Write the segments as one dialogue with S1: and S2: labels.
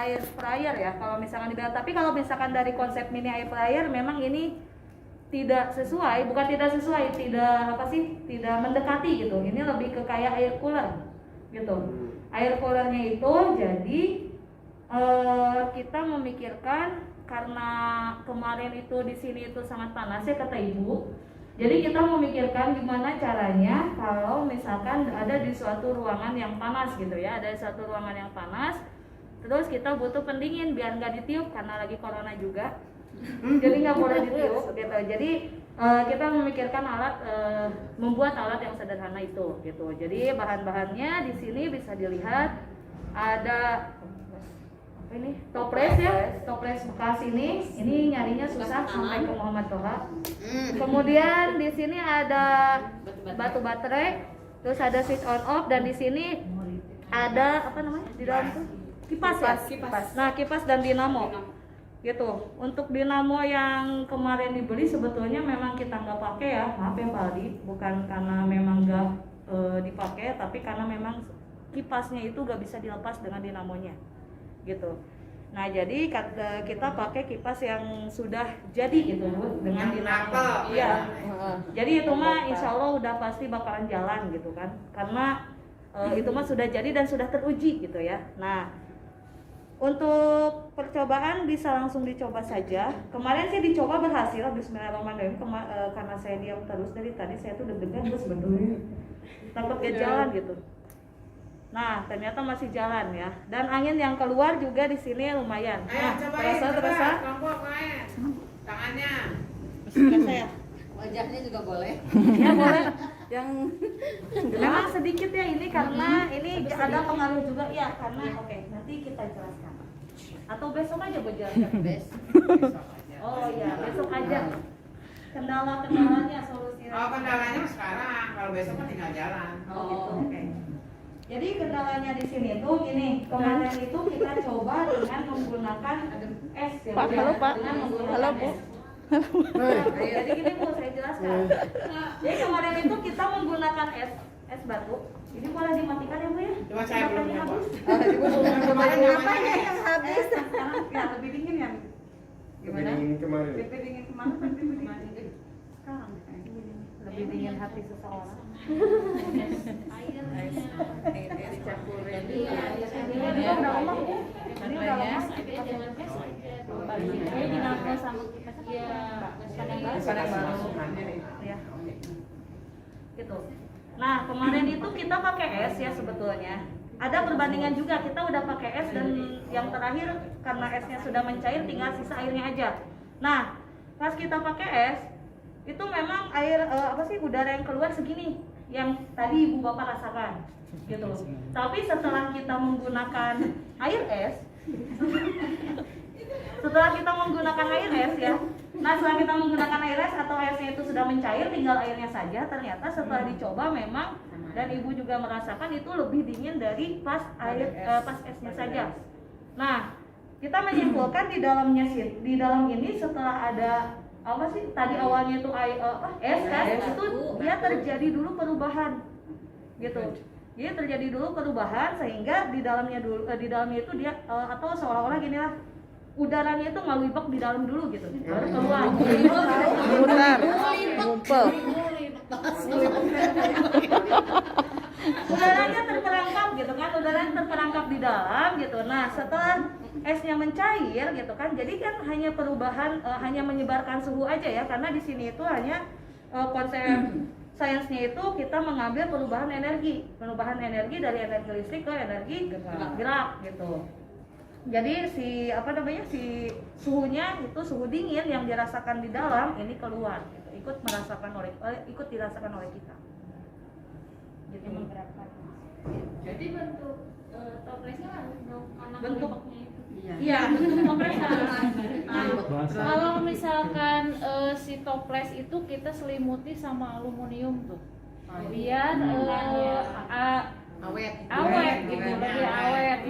S1: air fryer ya kalau misalkan dibilang, tapi kalau misalkan dari konsep mini air fryer memang ini tidak sesuai, bukan tidak sesuai, tidak mendekati gitu. Ini lebih ke kayak air cooler gitu. Air coolernya itu jadi kita memikirkan karena kemarin itu di sini itu sangat panas ya kata ibu. Jadi kita memikirkan gimana caranya kalau misalkan ada di suatu ruangan yang panas gitu ya, ada di suatu ruangan yang panas. Terus kita butuh pendingin biar nggak ditiup karena lagi corona juga, jadi nggak boleh ditiup gitu. Jadi kita memikirkan membuat alat yang sederhana itu gitu. Jadi bahan-bahannya di sini bisa dilihat ada apa ini, toples ya, toples bekas ini nyarinya susah sampai ke Muhammad Toha. Kemudian di sini ada batu baterai, terus ada switch on off, dan di sini ada apa namanya di dalam tuh? Kipas. Nah, kipas dan dinamo gitu. Untuk dinamo yang kemarin dibeli sebetulnya memang kita nggak pakai ya, maaf ya Pak Aldi, bukan karena memang nggak dipakai, tapi karena memang kipasnya itu nggak bisa dilepas dengan dinamonya gitu. Nah, jadi kita pakai kipas yang sudah jadi gitu dengan dinamo. Iya. Jadi itu mah insya Allah udah pasti bakalan jalan gitu kan, karena itu mah sudah jadi dan sudah teruji gitu ya. Nah, untuk percobaan bisa langsung dicoba saja. Kemarin sih dicoba berhasil, bismillahirrahmanirrahim. Karena saya diam terus dari tadi, saya tuh deg-degan terus sebetulnya takut gak jalan gitu. Nah, ternyata masih jalan ya. Dan angin yang keluar juga di sini lumayan. Nah, terasa.
S2: Tangannya.
S1: Terasa ya?
S3: Wajahnya juga boleh.
S1: Ya boleh. Yang memang sedikit ya ini karena ini ada pengaruh juga ya, karena oke, nanti kita jelaskan. Atau besok aja gue jelaskan. Oh iya, besok aja. Kendala-kendalanya, solusinya.
S2: Oh, kendalanya sekarang, kalau besok kan tinggal jalan.
S1: Oh gitu, oke. Jadi kendalanya di sini tuh ini, kemarin itu kita coba dengan menggunakan es ya.
S4: Pak, halo Pak.
S1: Dengan menggunakan
S4: Halo Bu.
S1: es. Jadi gini Bu, saya jelaskan. Jadi kemarin itu kita menggunakan es batu. Ini boleh dimatikan ya Bu ya?
S2: Cuma saya belum
S1: Baterainya
S2: nyoba.
S1: habis.
S2: Kemarin
S1: Apanya yang habis? Sekarang ya lebih dingin ya. Gimana?
S5: Dingin kemarin.
S1: Lebih dingin kemana? Lebih dingin. Sekarang lebih dingin hati seseorang. Air dicampurin. Ini udah lama Bu. Ini udah lama. Ini dinamo sama kipas. Iya.
S2: Pada baru.
S1: Ya. Gitu. Nah, kemarin itu kita pakai es ya sebetulnya. Ada perbandingan juga, kita udah pakai es dan yang terakhir karena esnya sudah mencair tinggal sisa airnya aja. Nah, pas kita pakai es, itu memang air udara yang keluar segini yang tadi Ibu Bapak rasakan gitu. Tapi setelah kita menggunakan air es, ya. Nah, setelah kita menggunakan air es atau esnya itu sudah mencair, tinggal airnya saja. Ternyata setelah dicoba memang, dan Ibu juga merasakan itu lebih dingin dari pas esnya saja. Nah, kita menyimpulkan di dalam ini setelah ada tadi awalnya itu es kan, itu dia terjadi dulu perubahan gitu. Jadi terjadi dulu perubahan sehingga di dalamnya itu dia atau seolah-olah gini lah, udaranya itu ngelibek di dalam dulu gitu, baru keluar.
S4: Bentar. Ngumpul.
S1: Udaranya terperangkap gitu kan, udaranya terperangkap di dalam gitu. Nah, setelah esnya mencair gitu kan, jadi kan hanya perubahan, hanya menyebarkan suhu aja ya, karena di sini itu hanya konsep sainsnya itu kita mengambil perubahan energi dari energi listrik ke energi gerak gitu. Jadi si suhunya itu suhu dingin yang dirasakan di dalam ini keluar gitu, ikut dirasakan oleh kita. Jadi menggerakkan.
S6: Jadi bentuk toplesnya harus karena
S1: Bentuknya
S6: itu.
S1: Iya, bentuk toples
S6: Kalau misalkan si toples itu kita selimuti sama aluminium tuh, biar awet gitu, lebih awet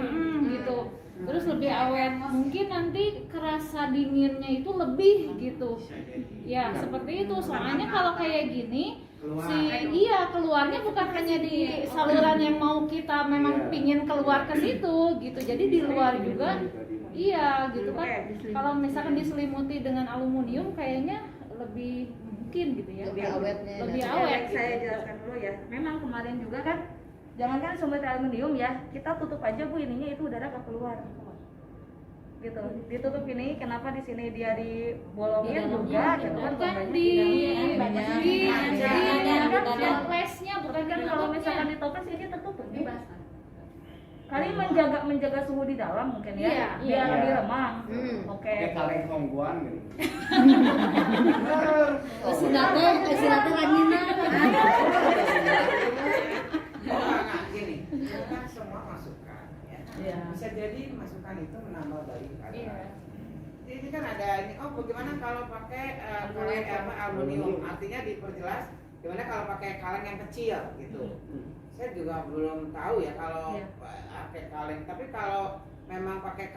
S6: gitu. Terus lebih awet, mungkin nanti kerasa dinginnya itu lebih gitu. Ya seperti itu. Soalnya kalau kayak gini
S2: Keluar.
S6: Keluarnya bukan hanya di saluran yang mau kita memang pingin keluar ke situ gitu. Jadi di luar juga gitu kan. Kalau misalkan diselimuti dengan aluminium kayaknya lebih mungkin gitu ya.
S3: Lebih awetnya.
S6: Lebih
S1: Ya,
S6: awet.
S1: saya
S6: gitu.
S1: jelaskan dulu ya. Memang kemarin juga kan, jangankan sumber aluminium ya, kita tutup aja Bu ininya itu udara gak keluar. Gitu. Ditutup ini, kenapa di sini dia dibolongin juga gitu kan?
S6: Bukan
S1: bongkanya
S6: di toplesnya, bukan
S1: kan kalau misalkan ditoples ini tertutup nih. Kali menjaga suhu di dalam mungkin ya,
S6: Iya,
S1: biar
S6: iya.
S1: lebih lemah. Oke.
S5: Kayak kaleng hongguan gitu.
S3: Silatnya ranginna.
S2: Enggak, gini. Itu kan semua masukan ya.
S1: Iya.
S2: Bisa jadi masukan itu menambah baik keadaan.
S6: Iya.
S2: Ini kan ada ini, bagaimana kalau pakai kaleng aluminium? Artinya diperjelas gimana kalau pakai kaleng yang kecil gitu. Saya juga belum tahu ya kalau
S1: Iya.
S2: pakai kaleng, tapi kalau memang pakai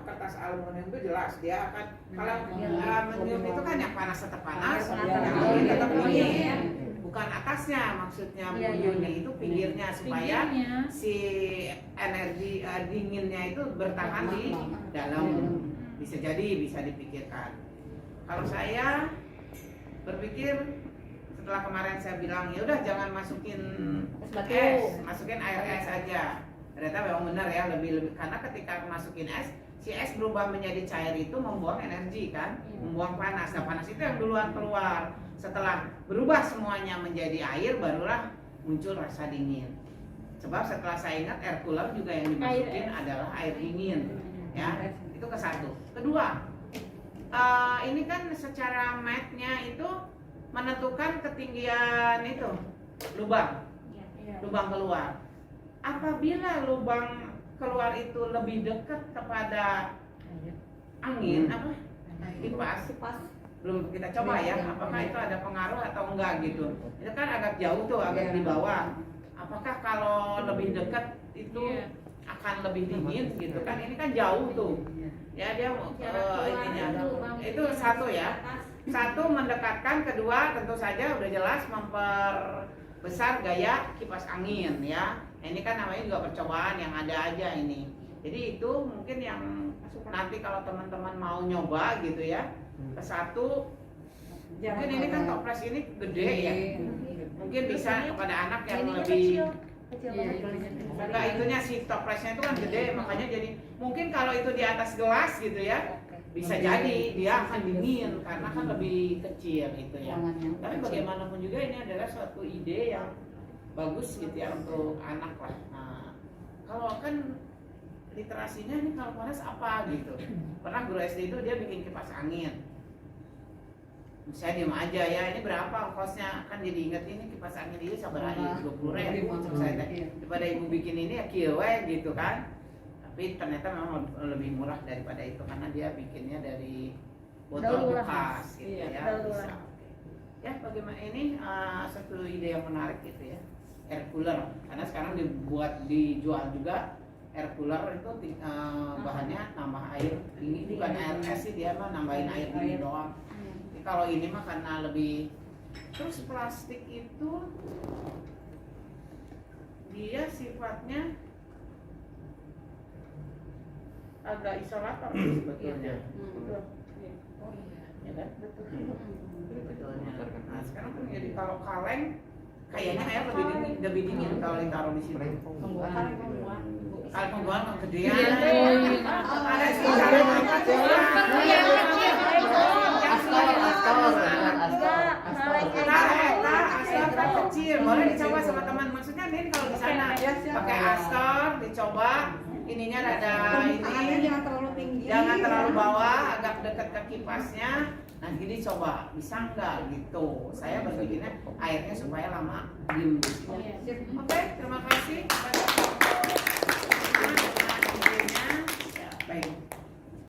S2: kertas aluminium itu jelas dia akan kalau aluminium itu kan yang panas tetap panas, yang dingin tetap dingin. Bukan atasnya maksudnya bunyinya itu pinggirnya supaya
S6: Pinggirnya.
S2: si energi dinginnya itu bertahan di dalam. Bisa jadi bisa dipikirkan. Kalau saya berpikir setelah kemarin saya bilang ya udah jangan masukin es, masukin air es aja. Ternyata memang benar ya lebih karena ketika masukin es, si es berubah menjadi cair itu membuang energi kan, membuang panas. Nah panas itu yang duluan keluar. Setelah berubah semuanya menjadi air barulah muncul rasa dingin. Sebab setelah saya ingat air cooler juga yang dimasukin adalah air dingin, ya itu ke satu. Kedua, ini kan secara mat-nya itu menentukan ketinggian itu lubang keluar. Apabila lubang keluar itu lebih dekat kepada angin kipas, belum kita coba ya, apakah itu ada pengaruh atau enggak gitu. Itu kan agak jauh tuh, agak di bawah. Apakah kalau lebih dekat itu akan lebih dingin gitu kan? Ini kan jauh tuh. Ya dia ininya. Itu satu ya. Satu mendekatkan, kedua tentu saja udah jelas memperbesar gaya kipas angin ya. Nah, ini kan namanya juga percobaan yang ada aja ini. Jadi itu mungkin yang nanti kalau teman-teman mau nyoba gitu ya. Ke satu, mungkin ini kan toples ini gede ya. Mungkin bisa kepada anak yang lebih enggak itunya si toplesnya itu kan gede, makanya jadi mungkin kalau itu di atas gelas gitu ya bisa jadi dia akan dingin karena kan lebih kecil gitu ya. Tapi bagaimanapun juga ini adalah suatu ide yang bagus gitu ya untuk anak lah. Nah, kalau kan literasinya ini kalau panas apa gitu. Pernah guru SD itu dia bikin kipas angin. Saya diem aja ya, ini berapa ongkosnya, kan jadi inget ini kipas angin ini sabar aja 20.000 daripada ibu bikin ini ya kieu gitu kan. Tapi ternyata memang lebih murah daripada itu karena dia bikinnya dari botol bekas gitu ya. Bisa. Ya bagaimana ini satu ide yang menarik gitu ya, air cooler karena sekarang dijual juga air cooler itu bahannya nambah air dingin, bukan air es sih, dia mah nambahin air dingin doang. Kalau ini mah karena lebih terus plastik itu dia sifatnya agak isolator sebetulnya. Ya kan? Betulnya. Nah, sekarang tuh jadi kalau kaleng kayaknya air lebih dingin kalau ditaruh di situ. Kaleng pembuangan kegedean. Ada sih astor kecil, boleh dicoba sama teman. Maksudnya ini kalau di sana pakai astor, dicoba ininya ada ini, jangan terlalu bawah, agak dekat ke kipasnya. Nah gini coba, bisa nggak gitu? Saya berpikirnya airnya supaya lama diem. Oke, terima kasih.